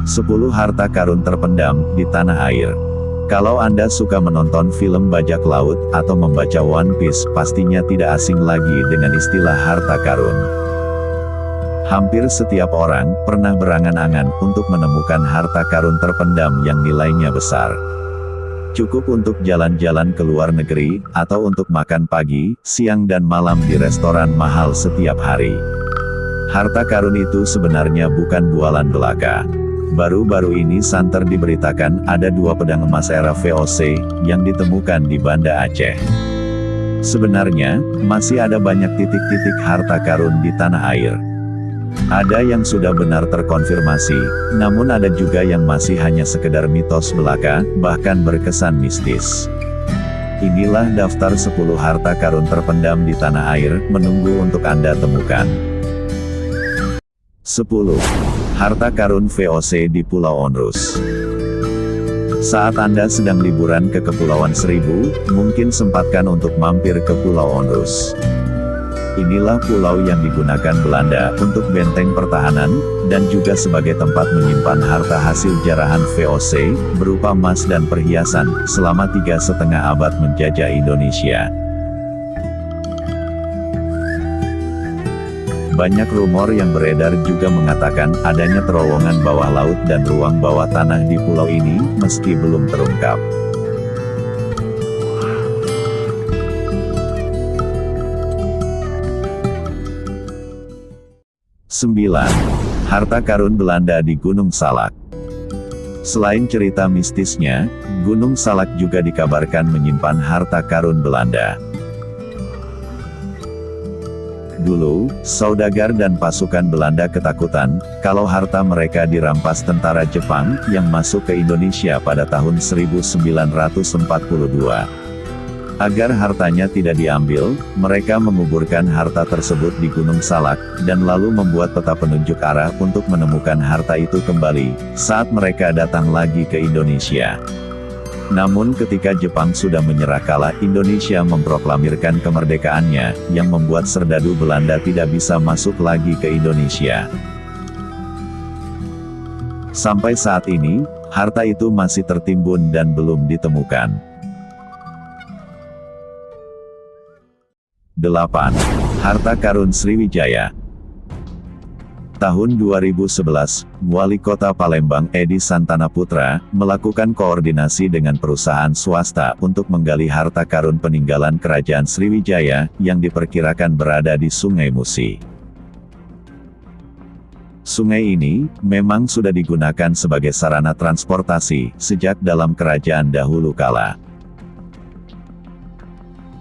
10 harta karun terpendam di tanah air. Kalau Anda suka menonton film bajak laut atau membaca One Piece, pastinya tidak asing lagi dengan istilah harta karun. Hampir setiap orang pernah berangan-angan untuk menemukan harta karun terpendam yang nilainya besar. Cukup untuk jalan-jalan ke luar negeri, atau untuk makan pagi, siang dan malam di restoran mahal setiap hari. Harta karun itu sebenarnya bukan bualan belaka. Baru-baru ini santer diberitakan ada 2 pedang emas era VOC yang ditemukan di Banda Aceh. Sebenarnya, masih ada banyak titik-titik harta karun di tanah air. Ada yang sudah benar terkonfirmasi, namun ada juga yang masih hanya sekedar mitos belaka, bahkan berkesan mistis. Inilah daftar 10 harta karun terpendam di tanah air, menunggu untuk Anda temukan. 10. Harta karun VOC di Pulau Onrus. Saat Anda sedang liburan ke Kepulauan Seribu, mungkin sempatkan untuk mampir ke Pulau Onrus. Inilah pulau yang digunakan Belanda untuk benteng pertahanan, dan juga sebagai tempat menyimpan harta hasil jarahan VOC, berupa emas dan perhiasan, selama 3,5 abad menjajah Indonesia. Banyak rumor yang beredar juga mengatakan adanya terowongan bawah laut dan ruang bawah tanah di pulau ini, meski belum terungkap. Sembilan. Harta karun Belanda di Gunung Salak. Selain cerita mistisnya, Gunung Salak juga dikabarkan menyimpan harta karun Belanda. Dulu, saudagar dan pasukan Belanda ketakutan, kalau harta mereka dirampas tentara Jepang, yang masuk ke Indonesia pada tahun 1942. Agar hartanya tidak diambil, mereka menguburkan harta tersebut di Gunung Salak, dan lalu membuat peta penunjuk arah untuk menemukan harta itu kembali, saat mereka datang lagi ke Indonesia. Namun ketika Jepang sudah menyerah kalah, Indonesia memproklamirkan kemerdekaannya, yang membuat serdadu Belanda tidak bisa masuk lagi ke Indonesia. Sampai saat ini, harta itu masih tertimbun dan belum ditemukan. 8. Harta karun Sriwijaya. Tahun 2011, Wali Kota Palembang Edi Santana Putra, melakukan koordinasi dengan perusahaan swasta untuk menggali harta karun peninggalan Kerajaan Sriwijaya, yang diperkirakan berada di Sungai Musi. Sungai ini, memang sudah digunakan sebagai sarana transportasi, sejak dalam kerajaan dahulu kala.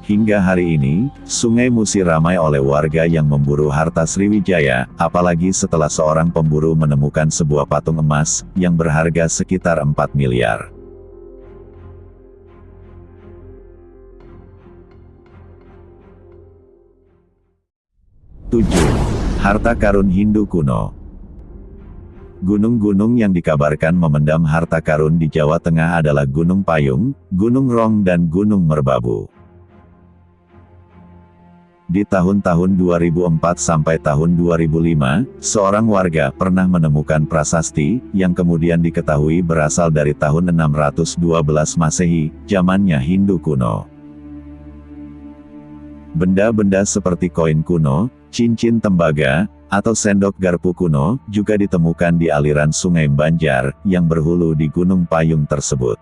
Hingga hari ini, Sungai Musi ramai oleh warga yang memburu harta Sriwijaya, apalagi setelah seorang pemburu menemukan sebuah patung emas, yang berharga sekitar 4 miliar. Tujuh. Harta karun Hindu kuno. Gunung-gunung yang dikabarkan memendam harta karun di Jawa Tengah adalah Gunung Payung, Gunung Rong dan Gunung Merbabu. Di tahun-tahun 2004 sampai tahun 2005, seorang warga pernah menemukan prasasti, yang kemudian diketahui berasal dari tahun 612 Masehi, zamannya Hindu kuno. Benda-benda seperti koin kuno, cincin tembaga, atau sendok garpu kuno, juga ditemukan di aliran Sungai Banjar, yang berhulu di Gunung Payung tersebut.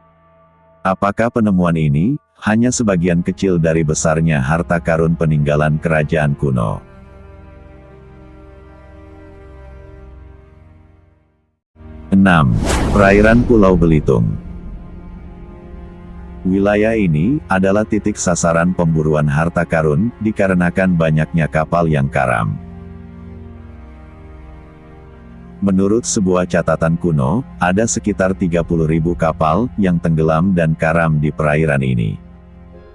Apakah penemuan ini hanya sebagian kecil dari besarnya harta karun peninggalan kerajaan kuno? 6. Perairan Pulau Belitung. Wilayah ini adalah titik sasaran pemburuan harta karun, dikarenakan banyaknya kapal yang karam. Menurut sebuah catatan kuno, ada sekitar 30.000 kapal yang tenggelam dan karam di perairan ini.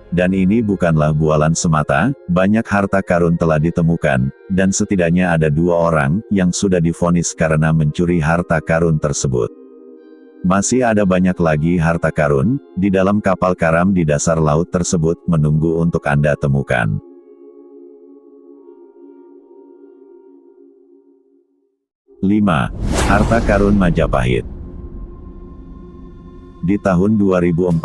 Dan ini bukanlah bualan semata, banyak harta karun telah ditemukan, dan setidaknya ada 2 orang yang sudah divonis karena mencuri harta karun tersebut. Masih ada banyak lagi harta karun di dalam kapal karam di dasar laut tersebut, menunggu untuk Anda temukan. 5. Harta karun Majapahit. Di tahun 2014,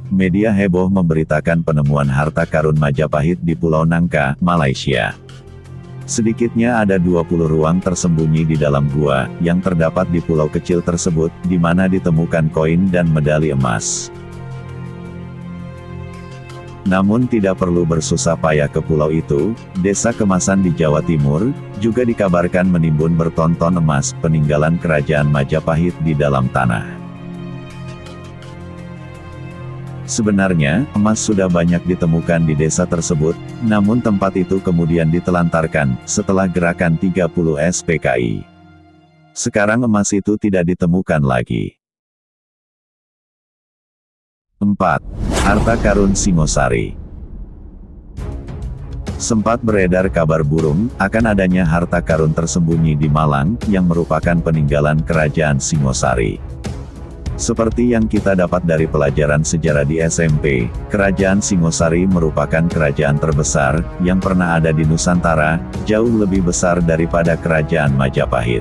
media heboh memberitakan penemuan harta karun Majapahit di Pulau Nangka, Malaysia. Sedikitnya ada 20 ruang tersembunyi di dalam gua, yang terdapat di pulau kecil tersebut, di mana ditemukan koin dan medali emas. Namun tidak perlu bersusah payah ke pulau itu, Desa Kemasan di Jawa Timur, juga dikabarkan menimbun bertonton emas, peninggalan kerajaan Majapahit di dalam tanah. Sebenarnya, emas sudah banyak ditemukan di desa tersebut, namun tempat itu kemudian ditelantarkan, setelah gerakan 30 SPKI. Sekarang emas itu tidak ditemukan lagi. 4. Harta karun Singosari. Sempat beredar kabar burung, akan adanya harta karun tersembunyi di Malang, yang merupakan peninggalan kerajaan Singosari. Seperti yang kita dapat dari pelajaran sejarah di SMP, Kerajaan Singosari merupakan kerajaan terbesar, yang pernah ada di Nusantara, jauh lebih besar daripada Kerajaan Majapahit.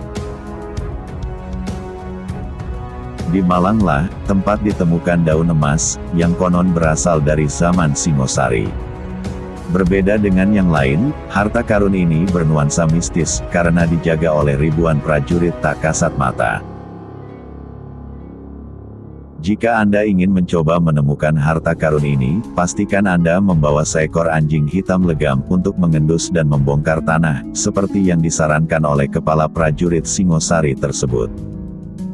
Di Malanglah, tempat ditemukan daun emas, yang konon berasal dari zaman Singosari. Berbeda dengan yang lain, harta karun ini bernuansa mistis, karena dijaga oleh ribuan prajurit tak kasat mata. Jika Anda ingin mencoba menemukan harta karun ini, pastikan Anda membawa seekor anjing hitam legam untuk mengendus dan membongkar tanah, seperti yang disarankan oleh kepala prajurit Singosari tersebut.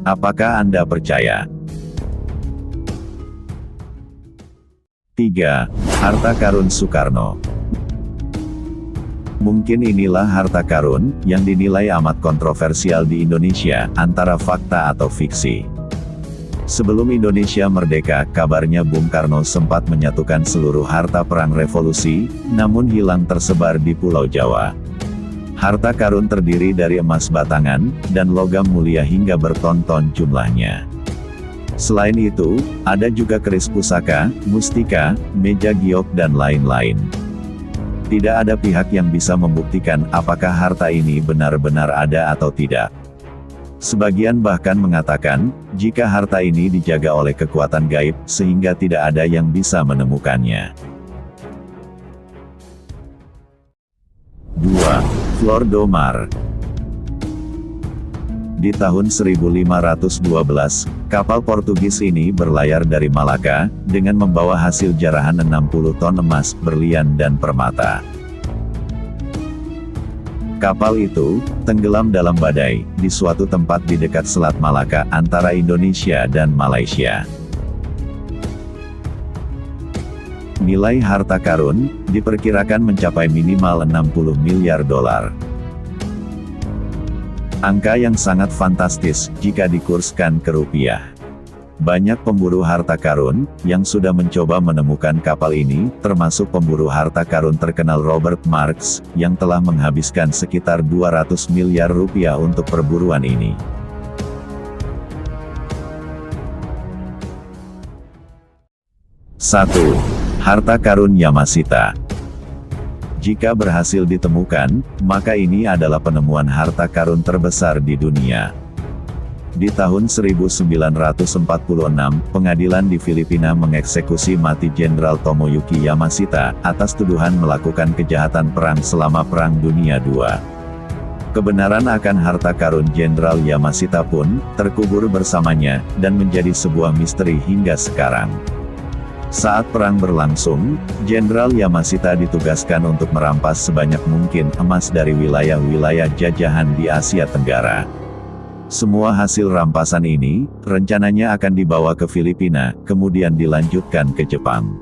Apakah Anda percaya? 3. Harta karun Soekarno. Mungkin inilah harta karun, yang dinilai amat kontroversial di Indonesia, antara fakta atau fiksi. Sebelum Indonesia merdeka, kabarnya Bung Karno sempat menyatukan seluruh harta perang revolusi, namun hilang tersebar di Pulau Jawa. Harta karun terdiri dari emas batangan, dan logam mulia hingga bertonton jumlahnya. Selain itu, ada juga keris pusaka, mustika, meja giok dan lain-lain. Tidak ada pihak yang bisa membuktikan apakah harta ini benar-benar ada atau tidak. Sebagian bahkan mengatakan, jika harta ini dijaga oleh kekuatan gaib, sehingga tidak ada yang bisa menemukannya. 2. Flor do Mar. Di tahun 1512, kapal Portugis ini berlayar dari Malaka, dengan membawa hasil jarahan 60 ton emas, berlian dan permata. Kapal itu tenggelam dalam badai, di suatu tempat di dekat Selat Malaka, antara Indonesia dan Malaysia. Nilai harta karun diperkirakan mencapai minimal 60 miliar dolar. Angka yang sangat fantastis, jika dikurskan ke rupiah. Banyak pemburu harta karun, yang sudah mencoba menemukan kapal ini, termasuk pemburu harta karun terkenal Robert Marks, yang telah menghabiskan sekitar 200 miliar rupiah untuk perburuan ini. Satu. Harta karun Yamasita. Jika berhasil ditemukan, maka ini adalah penemuan harta karun terbesar di dunia. Di tahun 1946, pengadilan di Filipina mengeksekusi mati Jenderal Tomoyuki Yamasita, atas tuduhan melakukan kejahatan perang selama Perang Dunia II. Kebenaran akan harta karun Jenderal Yamasita pun, terkubur bersamanya, dan menjadi sebuah misteri hingga sekarang. Saat perang berlangsung, Jenderal Yamasita ditugaskan untuk merampas sebanyak mungkin emas dari wilayah-wilayah jajahan di Asia Tenggara. Semua hasil rampasan ini, rencananya akan dibawa ke Filipina, kemudian dilanjutkan ke Jepang.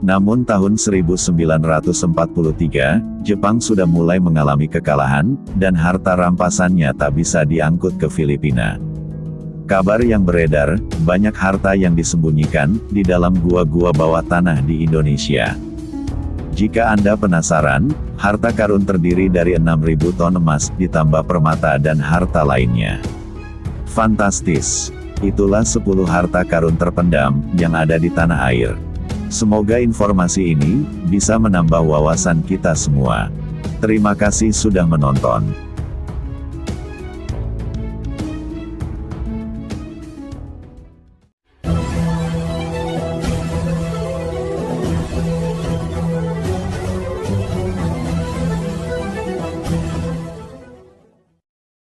Namun tahun 1943, Jepang sudah mulai mengalami kekalahan, dan harta rampasannya tak bisa diangkut ke Filipina. Kabar yang beredar, banyak harta yang disembunyikan, di dalam gua-gua bawah tanah di Indonesia. Jika Anda penasaran, harta karun terdiri dari 6.000 ton emas, ditambah permata dan harta lainnya. Fantastis! Itulah 10 harta karun terpendam, yang ada di tanah air. Semoga informasi ini, bisa menambah wawasan kita semua. Terima kasih sudah menonton.